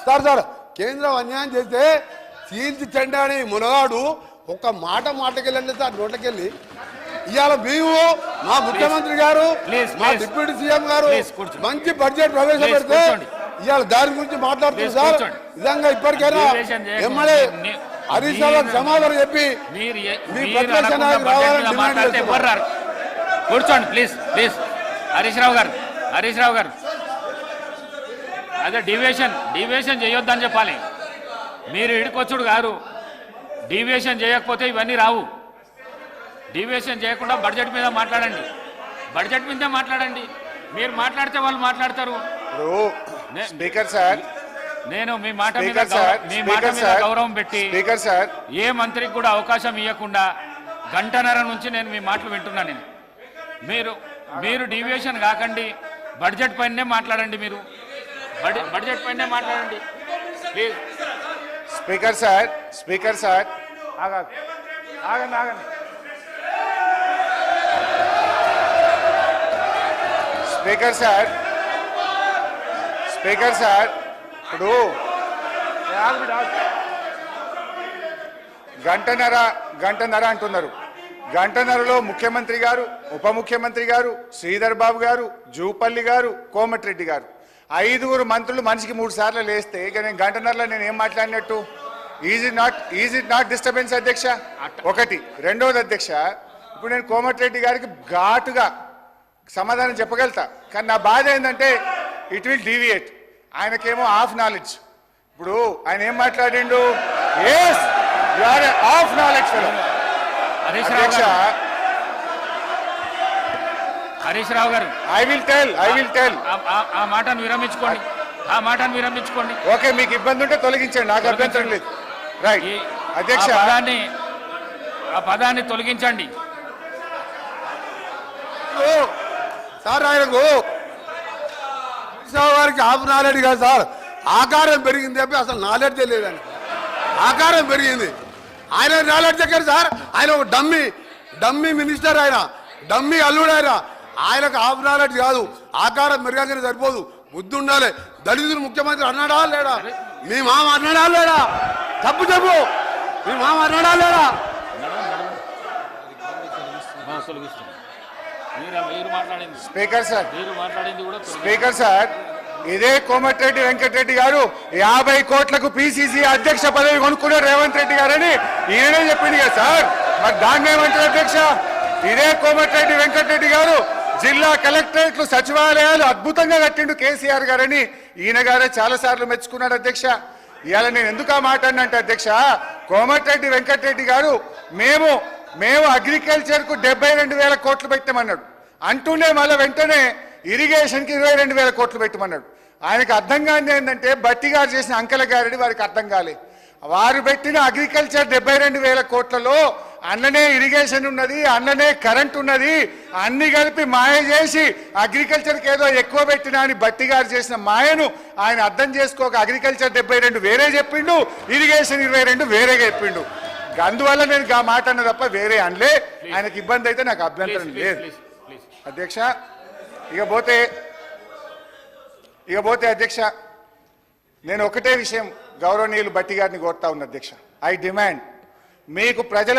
Sir sir కేంద్రం అన్యాయం చేస్తే చీల్చి చెండా అని మునగాడు ఒక్క మాటకెళ్ళండి సార్ నోట్లకెళ్ళి ఇవాళ మేము మా ముఖ్యమంత్రి గారు మా డిప్యూటీ సీఎం గారు మంచి బడ్జెట్ ప్రవేశపెడితే ఇవాళ దాని గురించి మాట్లాడుతున్నారు సార్. నిజంగా ఇప్పటికైనా ఎమ్మెల్యే హరీష్ రావు సమాధానం చెప్పి మీ ప్రతిపక్ష నాయకులు రావాలని డిమాండ్ చేస్తున్నారు. కూర్చోండి ప్లీజ్ ప్లీజ్. హరీష్ రావు గారు అదే డివియేషన్ చేయొద్దని చెప్పాలి. మీరు ఇడికొచ్చుడు గారు, డివియేషన్ చేయకపోతే ఇవన్నీ రావు. డివియేషన్ చేయకుండా బడ్జెట్ మీద మాట్లాడండి, బడ్జెట్ మీదే మాట్లాడండి. మీరు మాట్లాడితే వాళ్ళు మాట్లాడతారు. స్పీకర్ సార్, నేను మీ మాట మీద గౌరవం పెట్టి ఏ మంత్రికి కూడా అవకాశం ఇవ్వకుండా గంటన్నర నుంచి నేను మీ మాటలు వింటున్నాను. మీరు డివియేషన్ కాకండి, బడ్జెట్ పైనే మాట్లాడండి. మీరు బడ్జెట్ పైనే మాట్లాడండి ప్లీజ్. స్పీకర్ సార్ ఆగండి. స్పీకర్ సార్ ఇప్పుడు గంటన్నర అంటున్నారు. గంటన్నరలో ముఖ్యమంత్రి గారు, ఉప ముఖ్యమంత్రి గారు, శ్రీధర్ బాబు గారు, జూపల్లి గారు, కోమటిరెడ్డి గారు, 5 మంత్రులు మనిషికి 3 సార్లు లేస్తే ఇక నేను గంటన్నరలో నేను ఏం మాట్లాడినట్టు? ఈజ్ ఇట్ నాట్ డిస్టర్బెన్స్ అధ్యక్ష? ఒకటి. రెండవది అధ్యక్ష, ఇప్పుడు నేను కోమటిరెడ్డి గారికి ఘాటుగా సమాధానం చెప్పగలుగుతా, కానీ నా బాధ ఏంటంటే ఇట్ విల్ డీవియేట్. ఆయనకేమో హాఫ్ నాలెడ్జ్. ఇప్పుడు ఆయన ఏం మాట్లాడిండు? Yes you are half knowledge fellow. Harish Rao garu I will tell ఆ మాటను విరమించుకోండి. ఓకే, మీకు ఇబ్బంది ఉంటే తొలగించండి, నాకు అభ్యంతరం లేదు. రైట్ అధ్యక్ష, ఆ పదాన్ని తొలగించండి. సార్ ఆయనకు వారికి హాఫ్ నాలెడ్జ్ కాదు సార్, ఆకారం పెరిగింది చెప్పి అసలు నాలెడ్జ్ లేదని. ఆకారం పెరిగింది, ఆయన నాలెడ్జ్ ఎక్కడ సార్? ఆయన ఒక డమ్మీ మినిస్టర్, ఆయన డమ్మీ అల్లుడు. ఆయనకు హాఫ్ నాలెడ్జ్ కాదు, ఆకారం పెరగానే సరిపోదు, బుద్ధి ఉండాలి. దళితులు ముఖ్యమంత్రి అన్నాడా లేడా? మీ మామ అన్నాడా లేడా? చెప్పు మీ మామ అన్నాడా లేడా? స్పీకర్ సార్ ఇదే కోమటిరెడ్డి వెంకటరెడ్డి గారు 50 కోట్లకు పిసిసి అధ్యక్ష పదవి కొనుక్కున్నారు రేవంత్ రెడ్డి గారని ఈయనే చెప్పింది కదా సార్. మరి దాన్ని ఏమంటారు అధ్యక్ష? ఇదే కోమటిరెడ్డి వెంకటరెడ్డి గారు జిల్లా కలెక్టరేట్లు, సచివాలయాలు అద్భుతంగా కట్టిండు కేసీఆర్ గారని ఈయన గారే చాలా సార్లు మెచ్చుకున్నాడు అధ్యక్ష. ఇవాళ నేను ఎందుకు ఆ మాట అన్నంటే అధ్యక్ష, కోమటిరెడ్డి వెంకటరెడ్డి గారు మేము అగ్రికల్చర్ కు 72,000 కోట్లు పెట్టమన్నాడు అంటూనే మళ్ళీ వెంటనే ఇరిగేషన్ కి 22,000 కోట్లు పెట్టమన్నాడు. ఆయనకు అర్థం కాని ఏంటంటే బట్టి గారు చేసిన అంకెల గారడి వారికి అర్థం కాలే. వారు పెట్టిన అగ్రికల్చర్ 72,000 కోట్లలో అన్ననే ఇరిగేషన్ ఉన్నది, అన్ననే కరెంట్ ఉన్నది, అన్ని కలిపి మాయ చేసి అగ్రికల్చర్కి ఏదో ఎక్కువ పెట్టినా అని బట్టి గారు చేసిన మాయను ఆయన అర్థం చేసుకోక అగ్రికల్చర్ 72 వేరే చెప్పిండు, ఇరిగేషన్ 22 వేరేగా చెప్పిండు. అందువల్ల నేను ఆ మాట అన్న తప్ప వేరే అనలే. ఆయనకి ఇబ్బంది అయితే నాకు అభ్యంతరం లేదు అధ్యక్ష. ఇక పోతే అధ్యక్ష, నేను ఒకటే విషయం గౌరవనీయులు బట్టి గారిని కోరుతా ఉన్నా అధ్యక్ష. ఐ డిమాండ్, మీకు ప్రజల